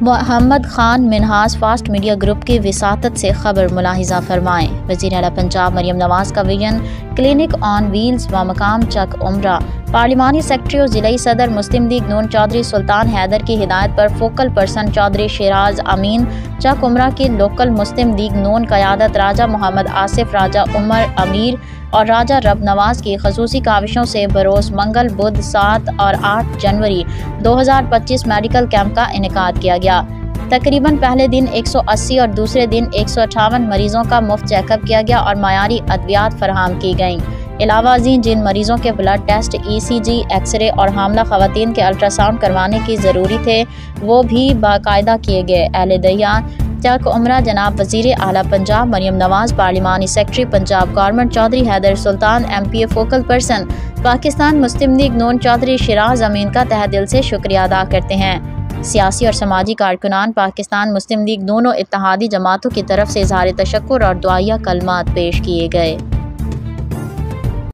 محمد Khan Minhas fast media group کی وساطت سے خبر ملاحظہ فرمائیں۔ وزیر اعلیٰ پنجاب مریم نواز کا ویژن کلینک آن ویلز و مقام چک عمرہ۔ پارلیمانی سیکرٹری اور ضلعی صدر مسلم لیگ نون چودھری سلطان حیدر کی ہدایت پر فوکل پرسن چودھری شیراز امین چک عمرہ کی لوکل مسلم لیگ نون قیادت راجہ محمد آصف، راجہ عمر امیر اور راجہ رب نواز کی خصوصی کاوشوں سے بروز منگل بدھ 7 اور 8 جنوری 2025 میڈیکل کیمپ کا انعقاد کیا گیا۔ تقریباً پہلے دن 180 اور دوسرے دن 158 مریضوں کا مفت چیک اپ کیا گیا اور معیاری ادویات فراہم کی گئیں۔ علاوہ ازیں جن مریضوں کے بلڈ ٹیسٹ، ای سی جی، ایکس رے اور حاملہ خواتین کے الٹرا ساؤنڈ کروانے کی ضروری تھے وہ بھی باقاعدہ کیے گئے۔ اہل دیہہ چک عمرہ جناب وزیر اعلیٰ پنجاب مریم نواز، پارلیمانی سیکرٹری پنجاب گورنمنٹ چودھری حیدر سلطان، ایم پی اے فوکل پرسن پاکستان مسلم لیگ نون چودھری شیراز امین کا تہہ دل سے شکریہ ادا کرتے ہیں۔ سیاسی اور سماجی کارکنان، پاکستان مسلم لیگ دونوں اتحادی جماعتوں کی طرف سے اظہار تشکر اور دعائیہ کلمات پیش کیے گئے۔